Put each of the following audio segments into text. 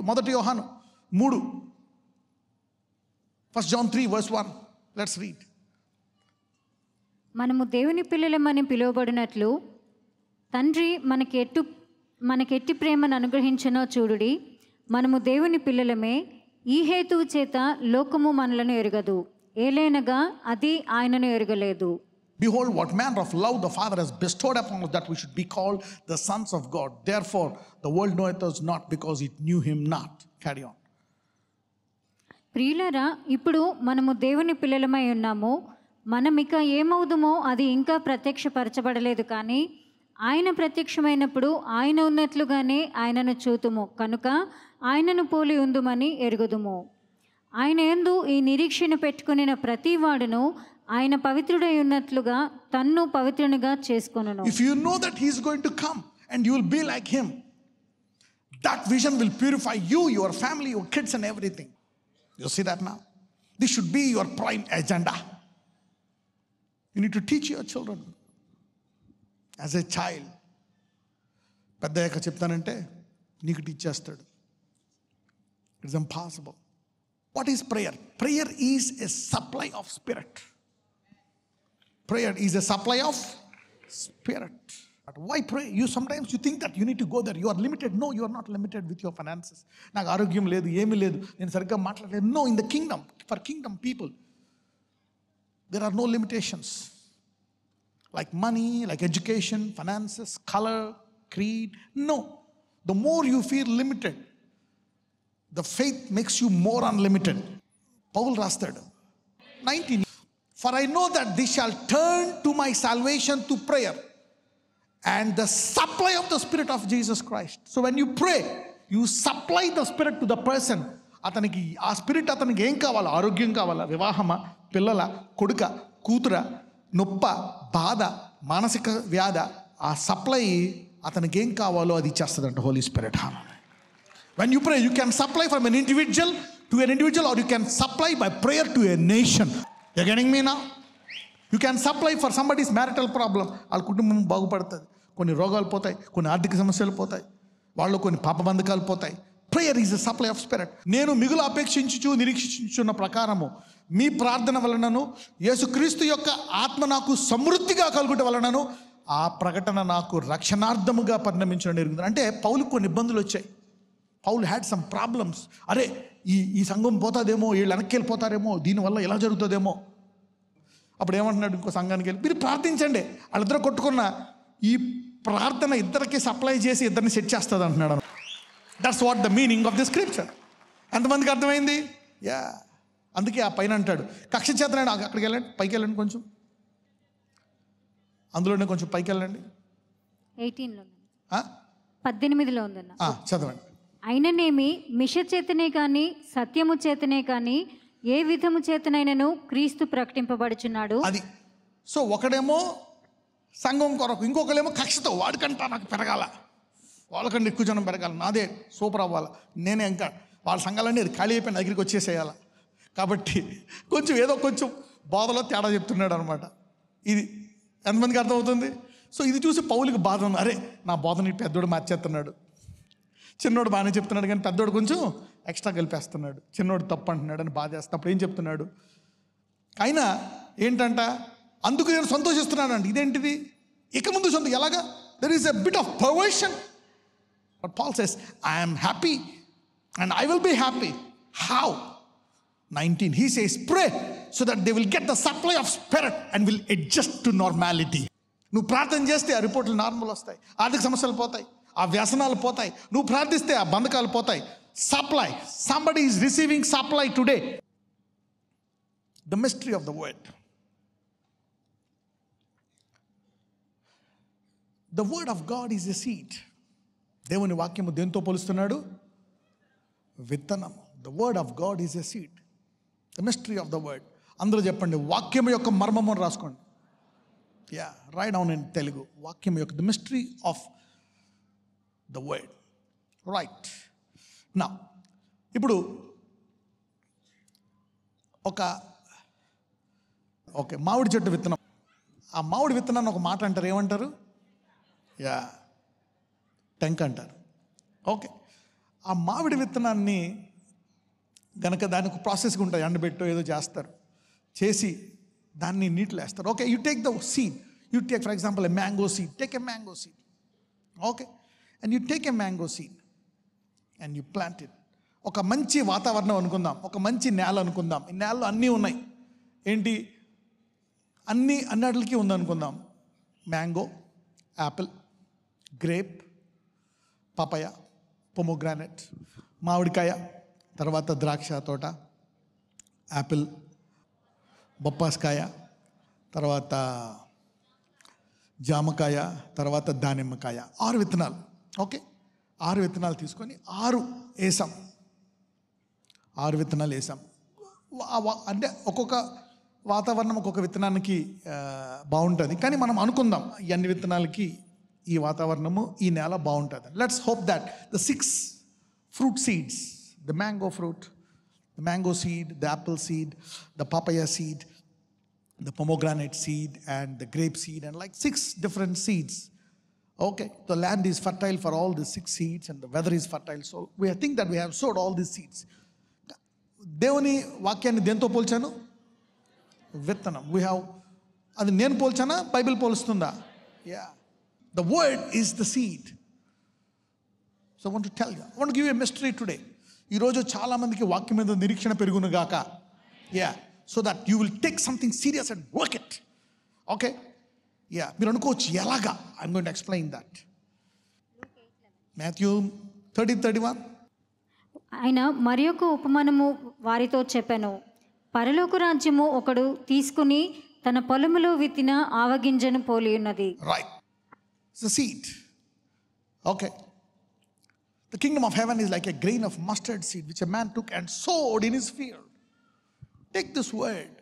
మొదటి యోహాను 3, 1 John 3 verse 1. Let's read. మనము దేవుని పిల్లలమని పిలువబడినట్లు తండ్రి మనకెట్టి ప్రేమను అనుగ్రహించనో చూడుడి. మనము దేవుని పిల్లలమే. ఈ హేతువు చేత లోకము మనలను ఎరుగదు, ఏలైనగా అది ఆయనను ఎరుగలేదు. Behold, what manner of love the Father has bestowed upon us, that we should be called the sons of God. Therefore, the world knoweth us not, because it knew him not. Carry on. ప్రియులారా, ఇప్పుడు మనము దేవుని పిల్లలమై ఉన్నాము. మనం ఇక ఏమవుదుమో అది ఇంకా ప్రత్యక్షపరచబడలేదు, కానీ ఆయన ప్రత్యక్షమైనప్పుడు ఆయన ఉన్నట్లుగానే ఆయనను చూతుము కనుక ఆయనను పోలి ఉందుమని ఎరుగుదుము. ఆయన యందు ఈ నిరీక్షణ పెట్టుకుని ప్రతి వాడును ఆయన పవిత్రుడై ఉన్నట్లుగా తన్ను పవిత్రునిగా చేసుకొనును. If you know that he is going to come and you will be like him, that vision will purify you, your family, your kids and everything. You see that now? This should be your prime agenda. You need to teach your children as a child. పెద్దయ్యాక చెప్తానంటే నీకు teach చేస్తాడు. It's impossible. What is prayer? Prayer is a supply of spirit. Prayer is a supply of spirit. But why pray? Sometimes you think that you need to go there. You are limited. No, you are not limited with your finances. నాకు ఆరోగ్యం లేదు, ఏమీ లేదు, నేను సరిగ్గా మాట్లాడలేదు. No, in the kingdom, for kingdom people, there are no limitations. Like money, like education, finances, color, creed. No. The more you feel limited, the faith makes you more unlimited. Paul రాస్తాడు 19. For I know that this shall turn to my salvation to prayer and the supply of the Spirit of Jesus Christ. So when you pray, you supply the Spirit to the person. అతనికి ఆ spirit అతనికి ఏం కావాలా? ఆరోగ్యం కావాలా, వివాహమా, పిల్లల, కొడుక, కూతుర, నొప్ప, బాధ, మానసిక వ్యాధ, ఆ సప్లై అతనికి ఏం కావాలో అది ఇచ్చేస్తుందంట holy spirit. When you pray, you can supply from an individual to an individual, or you can supply by prayer to a nation. You're getting me now? You can supply for somebody's marital problem. వాళ్ళ కుటుంబం బాగుపడుతుంది, కొన్ని రోగాలు పోతాయి, కొన్ని ఆర్థిక సమస్యలు పోతాయి, వాళ్ళు కొన్ని పాపబంధకాలు పోతాయి. Prayer is a supply of spirit. నేను మిగులు అపేక్షించుచు నిరీక్షించున్న ప్రకారము మీ ప్రార్థన వలనను యేసుక్రీస్తు యొక్క ఆత్మ నాకు సమృద్ధిగా కలుగుట వలనను ఆ ప్రకటన నాకు రక్షణార్థముగా పరిణమించడం జరుగుతుంది. అంటే పౌలుకు కొన్ని ఇబ్బందులు వచ్చాయి. Paul had some problems. అరే ఈ సంఘం పోతాదేమో, వీళ్ళు వెనక్కి వెళ్ళిపోతారేమో, దీనివల్ల ఎలా జరుగుతుందేమో. అప్పుడు ఏమంటున్నాడు ఇంకో సంఘానికి వెళ్ళి, మీరు ప్రార్థించండి, వాళ్ళిద్దరు కొట్టుకున్న ఈ ప్రార్థన ఇద్దరికి సప్లై చేసి ఇద్దరిని సెట్ చేస్తుంది అంటున్నాడు. That's what the meaning of the scripture. ఎంతమందికి అర్థమైంది? యా, అందుకే ఆ పైన అంటాడు కక్ష చేతనండి. అక్కడికి వెళ్ళండి, పైకి వెళ్ళండి, కొంచెం అందులోనే కొంచెం పైకి వెళ్ళండి. 18లో ఉందన్న, చదవండి. అయిననేమి మిష చేతనే కానీ సత్యము చేతనే కానీ ఏ విధము చేతనైనను క్రీస్తు ప్రకటింపబడుచున్నాడు. అది సో ఒకడేమో సంఘం కొరకు, ఇంకొకరేమో కక్షతో, వాడికంటా నాకు పెరగాల, వాళ్ళకంటే ఎక్కువ జనం పెరగాలి, నాదే సూపర్ అవ్వాలి, నేనే ఇంకా వాళ్ళ సంఘాలన్నీ అది ఖాళీ అయిపోయిన దగ్గరికి వచ్చేసేయాలి. కాబట్టి కొంచెం ఏదో కొంచెం బోధలో తేడా చెప్తున్నాడు అనమాట. ఇది ఎంతమందికి అర్థమవుతుంది? సో ఇది చూసి పౌలుకి బాధ ఉంది. అరే నా బోధని పెద్దోడు మార్చేస్తున్నాడు, చిన్నోడు బాగానే చెప్తున్నాడు కానీ పెద్దోడు కొంచెం ఎక్స్ట్రా కలిపేస్తున్నాడు, చిన్నోడు తప్పు అంటున్నాడు అని బాధ చేస్తా. అప్పుడు ఏం చెప్తున్నాడు? అయినా ఏంటంట, అందుకు నేను సంతోషిస్తున్నానండి. ఇదేంటిది? ఇక ముందు ఎలాగా? There is a bit of perversion. But Paul says I am happy and I will be happy. How? 19 he says pray so that they will get the supply of spirit and will adjust to normality. నువ్వు ప్రార్థన చేస్తే ఆ రిపోర్ట్లు normal వస్తాయి, ఆర్థిక సమస్యలు పోతాయి, ఆ వ్యసనాలు పోతాయి, నువ్వు ప్రార్థిస్తే ఆ బంధకాలు పోతాయి. Supply, somebody is receiving supply today. The mystery of the word. The word of God is a seed. దేవుని వాక్యము దేంతో పోలుస్తున్నాడు? విత్తనము. The word of God is a seed. The mystery of the word. అందరూ చెప్పండి, వాక్యం యొక్క మర్మము రాసుకోండి. Yeah, right down in Telugu. వాక్యం యొక్క the mystery of the word. Right. నా ఇప్పుడు ఓకే మామిడి చెట్టు విత్తనం. ఆ మామిడి విత్తనాన్ని ఒక మాట అంటారు, ఏమంటారు? యా, టెంక్ అంటారు. ఓకే, ఆ మామిడి విత్తనాన్ని గనక దానికి ప్రాసెస్గా ఉంటుంది, ఎండబెట్టో ఏదో చేస్తారు, చేసి దాన్ని నీటిలో వేస్తారు. Okay, you take the seed, you take for example a mango seed, take a mango seed. Okay, and you take a mango seed and you plant it. ఒక మంచి వాతావరణం అనుకుందాం, ఒక మంచి నేల అనుకుందాం. ఈ నేలలో అన్నీ ఉన్నాయి. ఏంటి? అన్నిటికీ ఉందనుకుందాం. Mango, apple, grape, papaya, pomegranate, మామిడికాయ, తర్వాత ద్రాక్ష తోట, యాపిల్, బొప్పాస్కాయ, తర్వాత జామకాయ, తర్వాత దానిమ్మకాయ. 6 విత్తనాలు. ఓకే, 6 విత్తనాలు తీసుకొని 6 వేసాం. 6 విత్తనాలు వేసాం. అంటే ఒక్కొక్క వాతావరణం ఒక్కొక్క విత్తనానికి బాగుంటుంది. కానీ మనం అనుకుందాం ఈ అన్ని విత్తనాలకి ఈ వాతావరణము, ఈ నేల బాగుంటుంది. Let's hope that the 6 fruit seeds, the mango fruit, the mango seed, the apple seed, the papaya seed, the pomegranate seed, and the grape seed, and like 6 different seeds. Okay, the land is fertile for all the 6 seeds, and the weather is fertile. So we think that we have sowed all these seeds. దేవుని వాక్యాన్ని దేంతో పోల్చాను? విత్తనం. We have, అది నేను పోల్చానా, Bible పోలుస్తుందా? Yeah, the word is the seed. So I want to tell you, I want to give you a mystery today. ఈరోజు చాలామందికి వాక్యం మీద నిరీక్షణ పెరుగును గాక. Yeah, so that you will take something serious and work it. Okay, yeah, మీరు అనుకోవచ్చు ఎలాగా. I'm going to explain that. Matthew 30:31. ఆయన మరి ఒక ఉపమానము వారితో చెప్పెను. పరలోక రాజ్యము ఒకడు తీసుకుని తన పొలములో విత్తిన ఆవగింజను పోలి ఉన్నది. Right, it's a seed. Okay, the kingdom of heaven is like a grain of mustard seed which a man took and sowed in his field. Take this word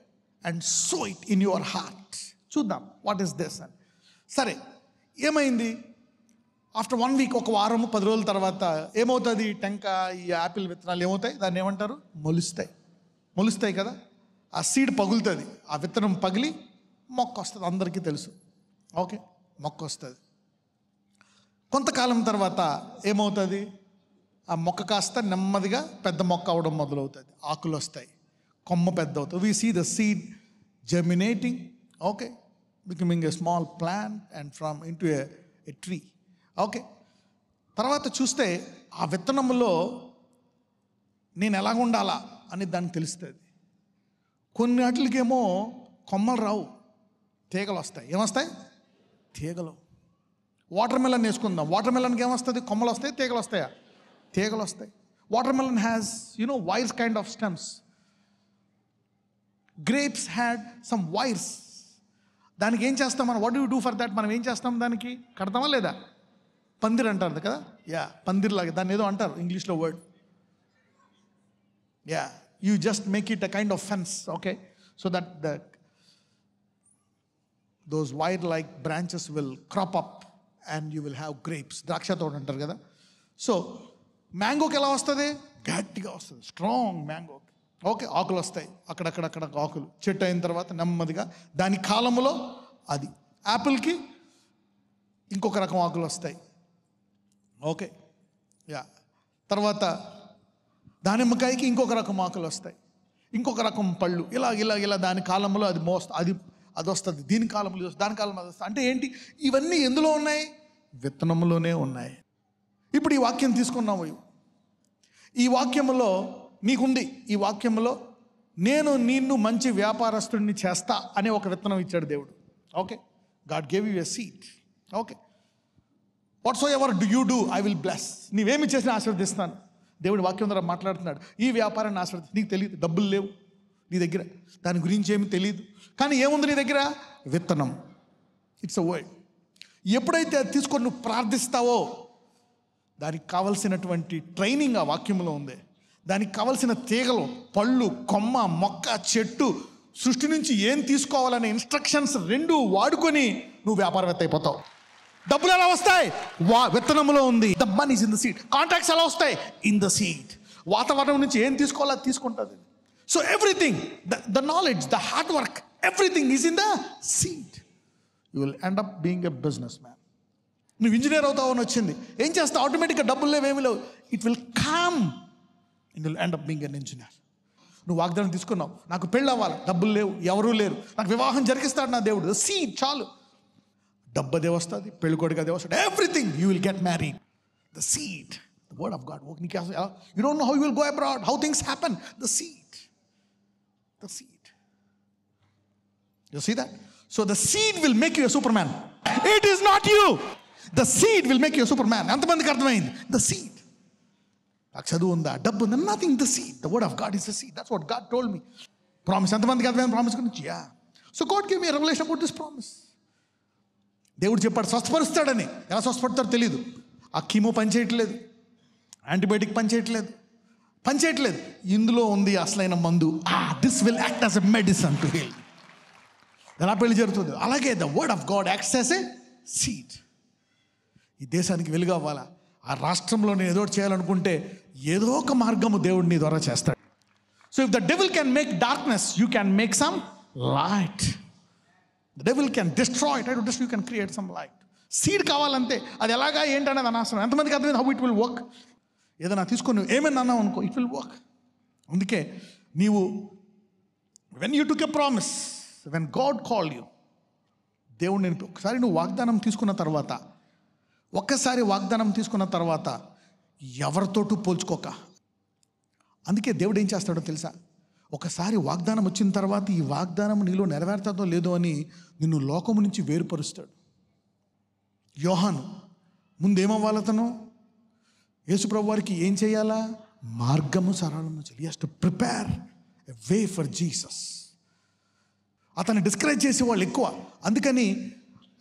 and sow it in your heart. చూద్దాం, what is this? సరే, ఏమైంది? After 1 week, ఒక వారం 10 రోజుల తర్వాత ఏమవుతుంది? టెంకాయ, ఈ యాపిల్ విత్తనాలు ఏమవుతాయి? దాన్ని ఏమంటారు? మొలుస్తాయి కదా. ఆ సీడ్ పగులుతుంది, ఆ విత్తనం పగిలి మొక్క వస్తుంది. అందరికీ తెలుసు. ఓకే, మొక్క వస్తుంది. కొంతకాలం తర్వాత ఏమవుతుంది? ఆ మొక్క కాస్త నెమ్మదిగా పెద్ద మొక్క అవడం మొదలవుతుంది. ఆకులు వస్తాయి, కొమ్మ పెద్ద అవుతుంది. We see the seed germinating, okay, becoming a small plant and from into a tree. Okay, తర్వాత చూస్తే ఆ విత్తనంలో నేను ఎలాగ ఉండాలా అని దానికి తెలుస్తుంది. కొన్ని వాటికేమో కొమ్మలు రావు, తీగలు వస్తాయి. ఏమొస్తాయి? తీగలు. వాటర్ మెలన్ వేసుకుందాం. వాటర్ మెలన్కి ఏమొస్తుంది? కొమ్మలు వస్తాయి, తీగలు వస్తాయా? తీగలు వస్తాయి. Water melon has wires kind of stems. Grapes had some wires. దానికి ఏం చేస్తాం మనం? What do you do for that? మనం ఏం చేస్తాం? దానికి కడతామా లేదా? పందిర్ అంటారు కదా. యా, పందిర్ లాగా దాన్ని ఏదో అంటారు ఇంగ్లీష్లో word. Yeah, you just make it a kind of fence. Okay, so that those wire like branches will crop up and you will have grapes. ద్రాక్ష తోట అంటారు కదా. సో మ్యాంగోకి ఎలా వస్తుంది? గట్టిగా వస్తుంది, స్ట్రాంగ్ మ్యాంగో. ఓకే, ఆకులు వస్తాయి, అక్కడక్కడ ఆకులు. చెట్టు అయిన తర్వాత నెమ్మదిగా దాని కాలంలో అది. యాపిల్కి ఇంకొక రకం ఆకులు వస్తాయి. ఓకే, యా, తర్వాత దానిమ్మకాయకి ఇంకొక రకం ఆకులు వస్తాయి, ఇంకొక రకం పళ్ళు. ఇలా దాని కాలంలో అది వస్తుంది. దీని కాలంలో దాని కాలంలో అది వస్తుంది. అంటే ఏంటి? ఇవన్నీ ఎందులో ఉన్నాయి? విత్తనంలోనే ఉన్నాయి. ఇప్పుడు ఈ వాక్యం తీసుకున్నాము. ఈ వాక్యంలో నీకుంది. ఈ వాక్యంలో నేను నిన్ను మంచి వ్యాపారస్తుడిని చేస్తా అనే ఒక విత్తనం ఇచ్చాడు దేవుడు. Okay, God gave you a seed. Okay, whatsoever do you do I will bless. నీవేమి చేసినా ఆశీర్వదిస్తాను. దేవుడు వాక్యం ద్వారా మాట్లాడుతున్నాడు. ఈ వ్యాపారాన్ని ఆశీర్వదిస్తాను. నీకు తెలియదు, డబ్బులు లేవు నీ దగ్గర, దాని గురించి ఏమి తెలియదు, కానీ ఏముంది నీ దగ్గర? విత్తనం. It's a word. ఎప్పుడైతే అది తీసుకొని నువ్వు ప్రార్థిస్తావో దానికి కావలసినటువంటి ట్రైనింగ్ ఆ వాక్యంలో ఉంది. దానికి కావలసిన తీగలు, పళ్ళు, కొమ్మ, మొక్క, చెట్టు, సృష్టి నుంచి ఏం తీసుకోవాలనే ఇన్స్ట్రక్షన్స్ 2 వాడుకొని నువ్వు వ్యాపారవేత్త అయిపోతావు. డబ్బులు ఎలా వస్తాయి? విత్తనంలో ఉంది. The money is in the seed. Contacts ఎలా వస్తాయి? In the seed. వాతావరణం నుంచి ఏం తీసుకోవాలో అది తీసుకుంటుంది. So everything, the knowledge, the hard work, everything is in the seed. You will end up being a business man. నువ్వు ఇంజనీర్ అవుతావు అని వచ్చింది, ఏం చేస్తావు? ఆటోమేటిక్గా డబ్బులు లేవు, ఏమి లేవు. It will come and will end up being an engineer. నువ్వు వాగ్దానం తీసుకున్నావు, నాకు పెళ్ళి అవ్వాలి, డబ్బులు లేవు, ఎవరూ లేరు, నాకు వివాహం జరిగిస్తాడు నా దేవుడు. సీడ్ చాలు. డబ్బు అదే వస్తుంది, పెళ్ళి కొడుకు అదే వస్తుంది, everything you will get married. The seed, the word of God. You don't know how you will go abroad, how things happen. The seed, the seed. You see that? So the seed will make you a superman. It is not you. The seed will make you a superman. ఎంతమందికి అర్థమైంది? The seed. నాకు చదువు ఉందా, డబ్బు ఉందా, nothing. The seed. The word of God is the seed. That's what God told me. Promise. ఎంతమందికి అర్థమైంది promise గురించి? Yeah. So God gave me a revelation about this promise. దేవుడు చెప్పాడు స్వస్థపరుస్తాడని. ఎలా స్వస్థపడతాడో తెలియదు. ఆ కీమో పనిచేయట్లేదు, యాంటీబయాటిక్ పనిచేయట్లేదు. ఇందులో ఉంది అసలైన మందు. This will act as a medicine to heal. ఎలా పెళ్లి జరుగుతుంది? అలాగే the word of God acts as a seed. ఈ దేశానికి వెలుగు అవ్వాలా, ఆ రాష్ట్రంలో నేను ఏదో చేయాలనుకుంటే ఏదో ఒక మార్గము దేవుడు నీ ద్వారా చేస్తాడు. So if the devil can make darkness, you can make some light. The devil can destroy, try to destroy, you can create some light. Seed కావాలంతే. అది ఎలాగా ఏంటనేది అనవసరం. ఎంతమందికి అర్థమైంది హౌ ఇట్ విల్ వర్క్? ఏదైనా తీసుకొని ఏమైనా అన్నావు అనుకో, ఇట్ విల్ వర్క్. అందుకే నీవు when you took a promise, when God called you, దేవుడు నేను ఒక్కసారి వాగ్దానం తీసుకున్న తర్వాత ఎవరితోటూ పోల్చుకోక. అందుకే దేవుడు ఏం చేస్తాడో తెలుసా? ఒకసారి వాగ్దానం వచ్చిన తర్వాత ఈ వాగ్దానం నీలో నెరవేరుతుందో లేదో అని నిన్ను లోకము నుంచి వేరుపరుస్తాడు. యోహాను ముందేమవ్వాలి? అతను యేసుప్రభు వారికి ఏం చేయాలా? మార్గము సరళము చేయాలి. He has to prepare a way for Jesus. అతన్ని డిస్కరేజ్ చేసే వాళ్ళు ఎక్కువ. అందుకని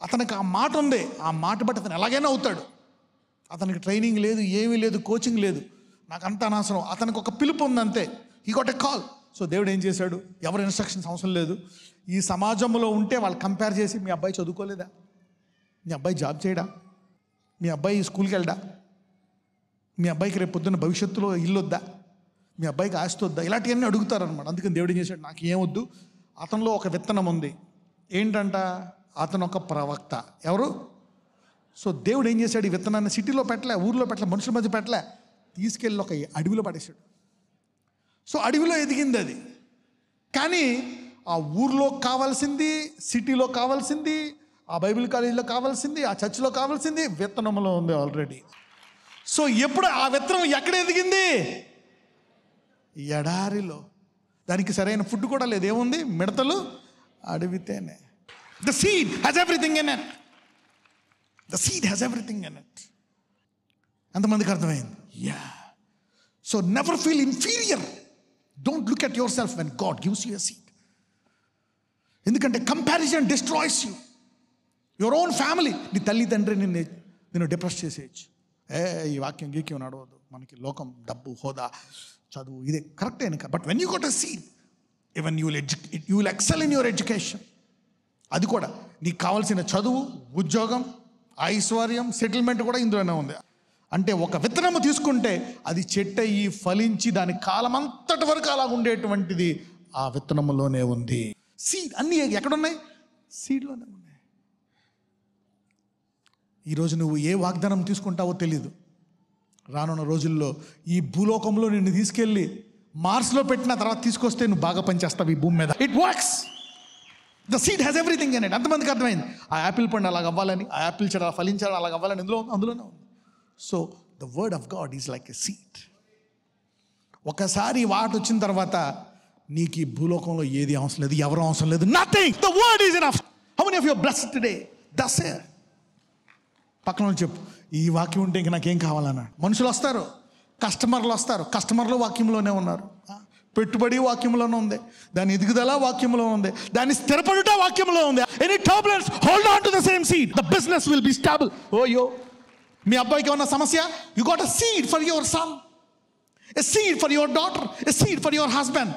అతనికి ఆ మాట ఉంది, ఆ మాట బట్టి అతను ఎలాగైనా అవుతాడు. అతనికి ట్రైనింగ్ లేదు, ఏమీ లేదు, కోచింగ్ లేదు, నాకు అంత అనవసరం. అతనికి ఒక పిలుపు ఉంది అంతే. He got a call. So దేవుడు ఏం చేశాడు? ఎవరి ఇన్స్ట్రక్షన్స్ అవసరం లేదు. ఈ సమాజంలో ఉంటే వాళ్ళు కంపేర్ చేసి, మీ అబ్బాయి చదువుకోలేదా, మీ అబ్బాయి జాబ్ చేయడా, మీ అబ్బాయి స్కూల్కి వెళ్ళడా, మీ అబ్బాయికి రేపు పొద్దున్న భవిష్యత్తులో ఇల్లు వద్దా, మీ అబ్బాయికి ఆస్తి వద్దా, ఇలాంటివన్నీ అడుగుతారనమాట. అందుకని దేవుడు ఏం చేశాడు? నాకు ఏమొద్దు, అతనిలో ఒక విత్తనం ఉంది. ఏంటంట? అతను ఒక ప్రవక్త. ఎవరు? సో దేవుడు ఏం చేశాడు? ఈ విత్తనాన్ని సిటీలో పెట్టలే, ఊర్లో పెట్టలే, మనుషుల మధ్య పెట్టలే, తీసుకెళ్ళి ఒక అడవిలో పడేశాడు. సో అడవిలో ఎదిగింది అది. కానీ ఆ ఊర్లో కావాల్సింది, సిటీలో కావాల్సింది, ఆ బైబిల్ కాలేజీలో కావాల్సింది, ఆ చర్చిలో కావాల్సింది విత్తనంలో ఉంది ఆల్రెడీ. సో ఎప్పుడు ఆ విత్తనం ఎక్కడ ఎదిగింది? ఎడారిలో. దానికి సరైన ఫుడ్ కూడా లేదు. ఏముంది? మిడతలు అడిగితేనే. The seed has everything in it. The seed has everything in it. ఎంతమందికి అర్థమైంది? Yeah. So never feel inferior. Don't look at yourself when God gives you a seed. ఎందుకంటే comparison destroys you. Your own family, నీ తల్లి తండ్రి నిన్ను depress చేసేయచ్చు. ఈ వాక్యం గీక్యం నడవద్దు, మనకి లోకం, డబ్బు, హోదా, చదువు ఇదే కరెక్టే. But when you got a seed, even you will excel in your education. అది కూడా నీకు కావాల్సిన చదువు, ఉద్యోగం, ఐశ్వర్యం, సెటిల్మెంట్ కూడా ఇందులోనే ఉంది. అంటే ఒక విత్తనము తీసుకుంటే అది చెట్టు అయ్యి ఫలించి దాని కాలం అంతటి వరకు అలా ఉండేటువంటిది ఆ విత్తనములోనే ఉంది. సీడ్ అన్నీ ఎక్కడున్నాయి? సీడ్లోనే ఉన్నాయి. ఈరోజు నువ్వు ఏ వాగ్దానం తీసుకుంటావో తెలీదు. రానున్న రోజుల్లో ఈ భూలోకంలో నిన్ను తీసుకెళ్ళి మార్స్లో పెట్టిన తర్వాత తీసుకొస్తే నువ్వు బాగా పనిచేస్తావు ఈ భూమి మీద. It works. The seed has everything in it. ఎంతమందికి అర్థమైంది? ఆ యాపిల్ పండు అలాగ అవ్వాలని, ఆ యాపిల్ చెడ ఫలించాలి అలాగ అవ్వాలని అందులోనే ఉంది. So the word of God is like a seed. ఒకసారి వాట వచ్చిన తర్వాత నీకు ఈ భూలోకంలో ఏది అవసరం లేదు, ఎవరు అవసరం లేదు. Nothing. The word is enough. How many of you are blessed today? That's it. పక్కన చెప్పు, ఈ వాక్యం ఉంటే ఇంక నాకేం కావాలన్నాడు. మనుషులు వస్తారు, కస్టమర్లు వస్తారు, కస్టమర్లు వాక్యంలోనే ఉన్నారు. పెట్టుబడి వాక్యంలోనే ఉంది, దాని ఎదుగుదల వాక్యంలో ఉంది, దాని స్థిరపడుట వాక్యంలో ఉంది. Any turbulence, hold on to the same seed. The business will be stable. ఓయో, మీ అబ్బాయికి ఏమన్నా సమస్య, you got a seed for your son, a seed for your daughter, a seed for your husband,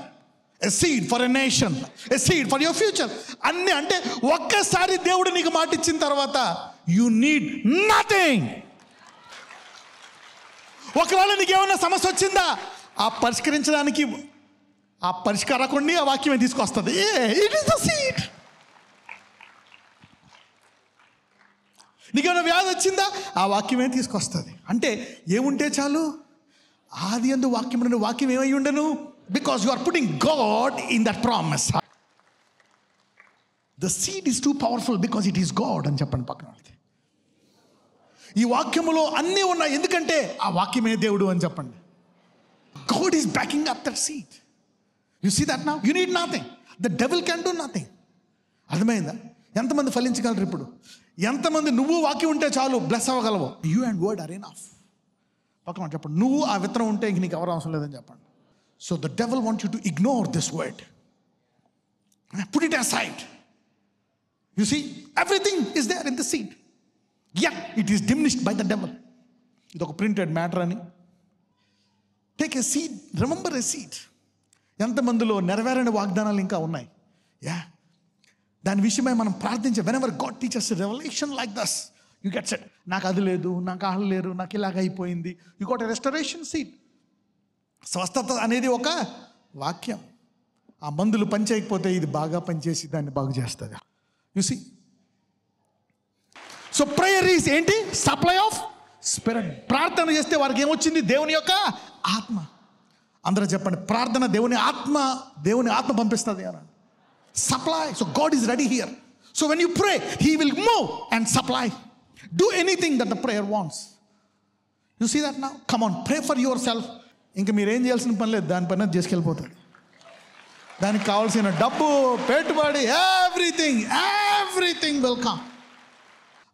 a seed for a nation, a seed for your future. అన్నీ అంటే ఒక్కసారి దేవుడు నీకు మాట ఇచ్చిన తర్వాత యు నీడ్ నథింగ్. ఒకవేళ నీకు ఏమన్నా సమస్య వచ్చిందా, ఆ పరిష్కరించడానికి ఆ పరిష్కారకుడిని ఆ వాక్యమే తీసుకొస్తుంది. It is the seed. నీకేమైనా వ్యాధి వచ్చిందా, ఆ వాక్యమే తీసుకొస్తుంది. అంటే ఏముంటే చాలు? ఆది యందు వాక్యం నుండి వాక్యం ఏమై ఉండను? Because you are putting God in that promise. The seed is too powerful because it is God అని చెప్పండి పక్కన వాళ్ళకి. ఈ వాక్యములో అన్నీ ఉన్నాయి ఎందుకంటే ఆ వాక్యమే దేవుడు అని చెప్పండి. God is backing up that seed. You see that now? You need nothing. The devil can do nothing. అర్థమైందా? ఎంతమంది ఫలించగలరు ఇప్పుడు? ఎంతమంది నువ్వు వాక్యం ఉంటే చాలు బ్లెస్ అవ్వగలవు? You and word are enough. పక్కన చెప్పండి, నువ్వు ఆ విత్తనం ఉంటే ఇంక నీకు ఎవరు అవసరం లేదని చెప్పండి. So the devil want you to ignore this word. Put it aside. You see, everything is there in the seed. Yet it is diminished by the devil. ఇది ఒక ప్రింటెడ్ మ్యాటర్ అని. Take a seed, remember a seed. ఎంతమందిలో నెరవేరని వాగ్దానాలు ఇంకా ఉన్నాయి? దాని విషయమై మనం ప్రార్థించే whenever God teachers revolution like thus, you get set. నాకు అది లేదు, నాకు ఆహ్లు లేరు, నాకు ఇలాగ అయిపోయింది. You got a restoration seed. స్వస్థత అనేది ఒక వాక్యం. ఆ మందులు పనిచేయకపోతే ఇది బాగా పనిచేసి దాన్ని బాగు చేస్తుంది. You see, so prayer is ఏంటి? Supply of spirit. ప్రార్థన చేస్తే వారికి ఏమొచ్చింది? దేవుని యొక్క ఆత్మ. అందరూ చెప్పండి, ప్రార్థన దేవుని ఆత్మ పంపిస్తుంది అని. Supply. So God is ready here. So when you pray he will move and supply. Do anything that the prayer wants. You see that now. Come on, pray for yourself. ఇంకా మీరు ఏం చేయాల్సిన పని లేదు, దాని పని చేసుకెళ్ళిపోతాడు. దానికి కావాల్సిన డబ్బు, పెట్టుబడి, everything will come.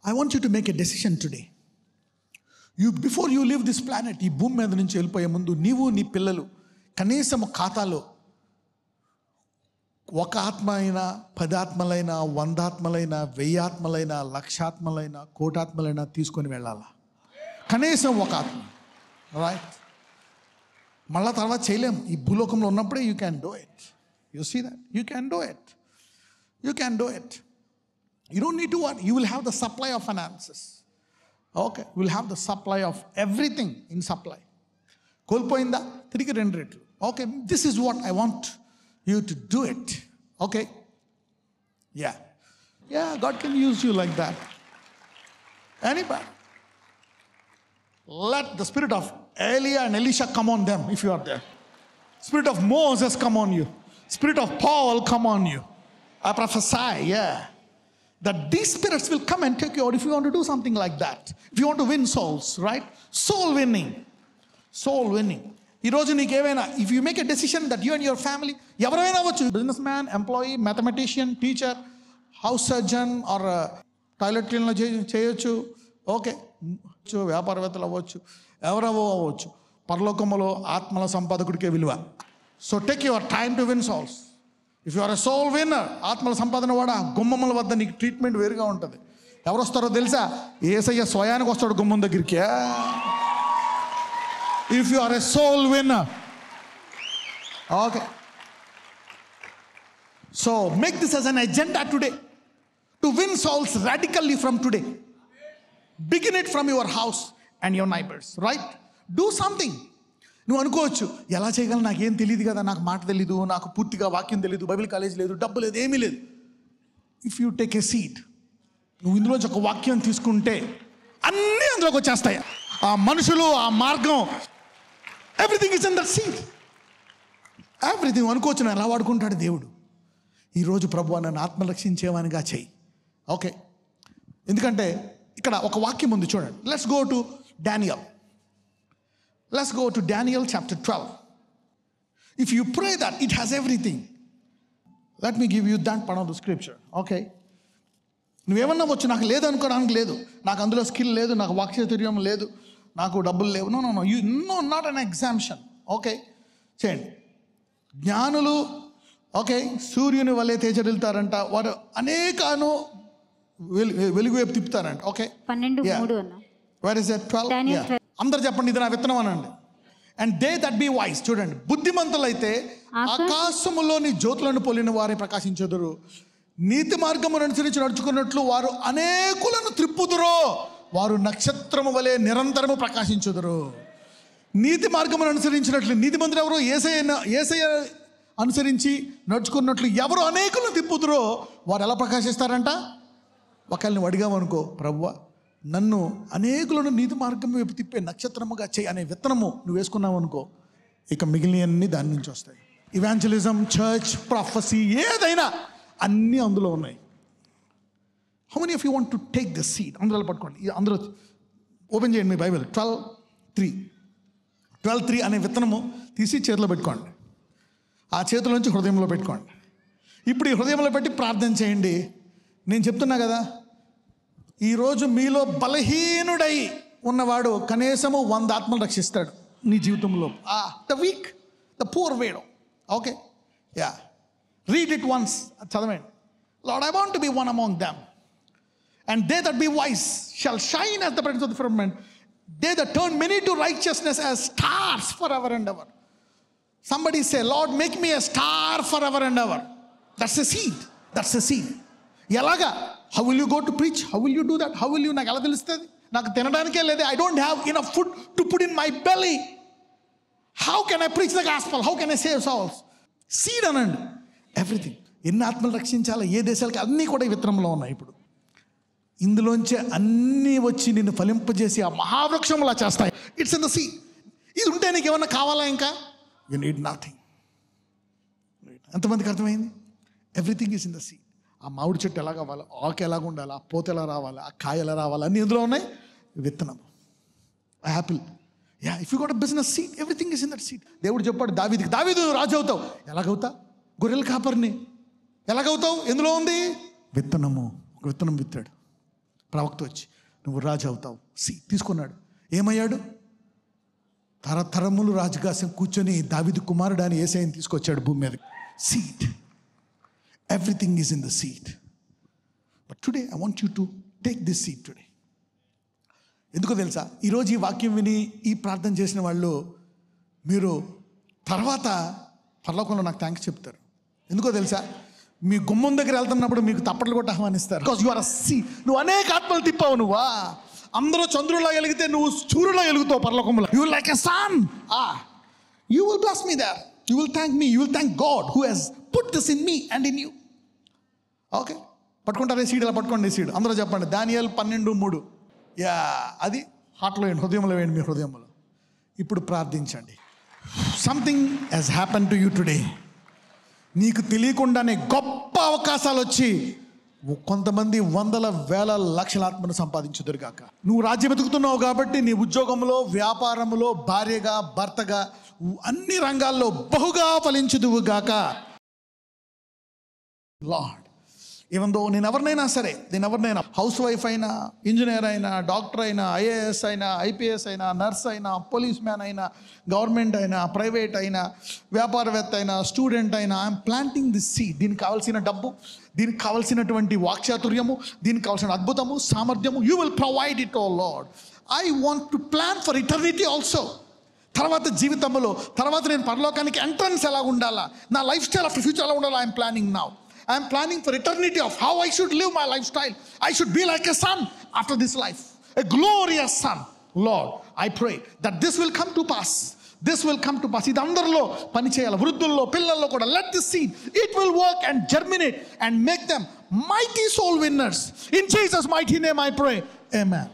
I want you to make a decision today. Before you leave this planet, ఈ భూమి మీద నుంచి వెళ్ళిపోయే ముందు నీవు నీ పిల్లలు కనీసం ఖాతాలో 1 ఆత్మ అయినా, 10 ఆత్మలైనా, 100 ఆత్మలైనా, 1000 ఆత్మలైనా, 1,00,000 ఆత్మలైనా, 1,00,000 ఆత్మలైనా తీసుకొని వెళ్ళాలా. కనీసం 1 ఆత్మ. రైట్? మళ్ళా తర్వాత చేయలేం. ఈ భూలోకంలో ఉన్నప్పుడే you can do it. You see that? You can do it. You can do it. You don't need to worry. You will have the supply of finances. Okay, you will have the supply of everything in supply. కోల్పోయిందా? తిరిగి 2 రెట్లు. Okay, this is what I want you to do it. Okay? Yeah, God can use you like that. Anybody. Let the spirit of Elijah and Elisha come on them if you are there. Spirit of Moses come on you. Spirit of Paul come on you. I prophesy, that these spirits will come and take you out if you want to do something like that. If you want to win souls, right? Soul winning. ఈరోజు నీకు ఏమైనా, if you make a decision that you and your family, ఎవరైనా అవ్వచ్చు, businessman, employee, mathematician, teacher, house surgeon or toilet cleaner చేయొచ్చు. Okay, వ్యాపారవేత్తలు అవ్వచ్చు, ఎవరవో అవ్వచ్చు. పరలోకములో ఆత్మల సంపాదకుడికే విలువ. So take your time to win souls. If you are a soul winner, ఆత్మల సంపాదన వాడ, గుమ్మముల వద్ద నీకు ట్రీట్మెంట్ వేరుగా ఉంటుంది. ఎవరు వస్తారో తెలుసా? యేసయ్య స్వయానికి వస్తాడు గుమ్మం దగ్గరికి. If you are a soul winner. Okay, so make this as an agenda today to win souls radically from today. Begin it from your house and your neighbors, right? Do something. నువ్వు అనుకోవచ్చు, ఎలా చేయగలను, నాకేం తెలియదు కదా, నాకు మాట తెలీదు, నాకు పూర్తిగా వాక్యం తెలీదు, బైబిల్ కాలేజ్ లేదు, డబ్బు లేదు, ఏమీ లేదు. If you take a seed, నువ్వు ఇందులోంచి ఒక వాక్యం తీసుకుంటే అన్నీ అందులోకి వచ్చేస్తాయి. ఆ మనుషులు, ఆ మార్గం, everything is in that seed. Everything. అనుకోవచ్చు, నేను ఎలా వాడుకుంటాడు దేవుడు. ఈరోజు ప్రభువా నన్ను ఆత్మ రక్షించేవానిగా చెయ్యి. ఓకే, ఎందుకంటే ఇక్కడ ఒక వాక్యం ఉంది చూడండి. Let's go to Daniel. Let's go to Daniel chapter 12. If you pray that, it has everything. Let me give you that part of the scripture. Okay? నువ్వేమన్నా వచ్చు, నాకు లేదు అనుకోవడానికి లేదు, నాకు అందులో స్కిల్ లేదు, నాకు వాక్చాతుర్యం లేదు, నాకు డబ్బులు లేవు. No, not an exemption. Okay, చేయండి. జ్ఞానులు, ఓకే, సూర్యుని వల్లే తేజరిల్తారంట. వారు అనేకాను వెలుగు వైపు తిప్పుతారంట. ఓకే, 12:3 అన్న. Where is that? 12. అందరు చెప్పండి, ఇది నా విత్తనం అనండి. And they that be wise. చూడండి, బుద్ధిమంతులైతే ఆకాశములోని జ్యోతులను పోలిన వారే ప్రకాశించుదురు. నీతి మార్గమును అనుసరించి నడుచుకున్నట్లు వారు అనేకులను త్రిప్పుదురు. వారు నక్షత్రము వలె నిరంతరము ప్రకాశించుదురు. నీతి మార్గమును అనుసరించినట్లు, నీతిమంతులు ఎవరు? యేసయ్య అనుసరించి నడుచుకున్నట్లు ఎవరు అనేకులను తిప్పుదురో వారు ఎలా ప్రకాశిస్తారంట? ఒకళ్ళని అడిగామనుకో, ప్రభువా నన్ను అనేకులను నీతి మార్గం వైపు తిప్పే నక్షత్రముగా చేయి అనే విత్తనము నువ్వు వేసుకున్నావు అనుకో, ఇక మిగిలినవన్నీ దాని నుంచి వస్తాయి. ఇవాంజలిజం, చర్చ్, ప్రాఫెసీ, ఏదైనా అన్నీ అందులో ఉన్నాయి. How many of you want to take the seed? అందులో పట్టుకోండి. అందరూ ఓపెన్ చేయండి మీ బైబిల్. 12:3 అనే విత్తనము తీసి చేతిలో పెట్టుకోండి. ఆ చేతిలోంచి హృదయంలో పెట్టుకోండి. ఇప్పుడు ఈ హృదయంలో పెట్టి ప్రార్థన చేయండి. నేను చెప్తున్నా కదా, ఈరోజు మీలో బలహీనుడై ఉన్నవాడు కనీసము 100 ఆత్మలు రక్షిస్తాడు నీ జీవితంలో. The weak, the poor wade. Okay, yeah, read it once, చదవండి. Lord, I want to be one among them, and they that be wise shall shine as the brightness of the firmament. They that turn many to righteousness as stars forever and ever. Somebody say, Lord, make me a star forever and ever. That's a seed. That's a seed. Elaga? How will you go to preach? How will you do that? How will you? నాకు ఎలా తెలుస్తుంది? నాకు తినడానికే లేదు. I don't have enough food to put in my belly. How can I preach the gospel? How can I save souls? Seed అనండి. Everything. ఎన్ని ఆత్మలు రక్షించాలో, ఏ దేశాలకి, అన్నీ కూడా ఈ విత్తనంలో ఉన్నాయి. ఇప్పుడు ఇందులోంచే అన్నీ వచ్చి నిన్ను ఫలింపజేసి ఆ మహావృక్షంలా చేస్తాయి. It's in the seed. ఇది ఉంటే నీకు ఏమన్నా కావాలా? ఇంకా యు నీడ్ నథింగ్. ఎంతమందికి అర్థమైంది? Everything is in the seed. ఆ మామిడి చెట్టు ఎలా కావాలి, ఆకు ఎలాగ ఉండాలి, ఆ పోత ఎలా రావాలి, ఆ కాయ ఎలా రావాలి, అన్నీ ఇందులో ఉన్నాయి. విత్తనం, Apple. Yeah, if you got a business seed, everything is in that seed. దేవుడు చెప్పాడు దావీదుకి, దావీదు రాజు అవుతావు. ఎలాగవుతా? గొర్రెల కాపరిని. ఎలాగవుతావు? ఎందులో ఉంది? విత్తనము. ఒక విత్తనం విత్తాడు. ప్రవక్త వచ్చి నువ్వు రాజు అవుతావు. తీసుకున్నాడు. ఏమయ్యాడు? తరతరములు రాజుగా కూర్చొని దావీదు కుమారుడు అని యేసయ్యని తీసుకొచ్చాడు భూమి మీద. Seed. Everything is in the seed. But today I want you to take this seed today. ఎందుకో తెలుసా? ఈరోజు ఈ వాక్యం విని ఈ ప్రార్థన చేసిన వాళ్ళు మీరు తర్వాత పరలోకంలో నాకు థ్యాంక్స్ చెప్తారు. ఎందుకో తెలుసా? మీ గుమ్మం దగ్గర వెళ్తున్నప్పుడు మీకు తప్పట్లు కూడా ఆహ్వానిస్తారు. Because you are a sea. నువ్వు అనేక ఆత్మలు తిప్పావు. నువ్వా అందరూ చంద్రులా వెలిగితే నువ్వు సూర్యులా వెలుగుతావు పరలోకంలో. You will like a sun. You will bless me there. You will thank me. You will thank God who he's put this in me and in you. Okay, పట్టుకుంటారే సీడ్. ఇలా పట్టుకోండి సీడ్. అందరూ చెప్పండి. దానియేలు 12:3. యా, అది హార్ట్లో వేయండి, హృదయంలో వేయండి, మీ హృదయంలో. ఇప్పుడు ప్రార్థించండి. Something has happen to you today. నీకు తెలియకుండానే గొప్ప అవకాశాలు వచ్చి కొంతమంది వందల వేల లక్షల ఆత్మను సంపాదించుదురుగాక. నువ్వు రాజ్యం వెతుకుతున్నావు కాబట్టి నీ ఉద్యోగంలో, వ్యాపారంలో, భార్యగా, భర్తగా, అన్ని రంగాల్లో బహుగా ఫలించుదువుగాక. లార్డ్, ఈవెన్ దో నేను ఎవరినైనా సరే, హౌస్ వైఫ్ అయినా, ఇంజనీర్ అయినా, డాక్టర్ అయినా, ఐఏఎస్ అయినా, ఐపీఎస్ అయినా, నర్స్ అయినా, పోలీస్ మ్యాన్ అయినా, గవర్నమెంట్ అయినా, ప్రైవేట్ అయినా, వ్యాపారవేత్త అయినా, స్టూడెంట్ అయినా, ఐఎమ్ ప్లాంటింగ్ దిస్ సీడ్. దీనికి కావాల్సిన డబ్బు, దీనికి కావాల్సినటువంటి వాక్చాతుర్యము, దీనికి కావాల్సిన అద్భుతము, సామర్థ్యము, you will provide it O Lord. I want to plan for eternity also. తర్వాత జీవితంలో, తర్వాత నేను పరలోకానికి ఎంట్రన్స్ ఎలా ఉండాలా, నా లైఫ్ స్టైల్ ఆఫ్ ఫ్యూచర్ ఎలా ఉండాలా, I'm planning now. I am planning for eternity of how I should live my lifestyle. I should be like a son after this life, a glorious son. Lord, I pray that this will come to pass. This will come to pass. ఇదందరిలో పని చేయాలి. వృద్ధుల్లో, పిల్లల్లో కూడా. Let this seed, it will work and germinate and make them mighty soul winners. In Jesus' mighty name I pray. Amen.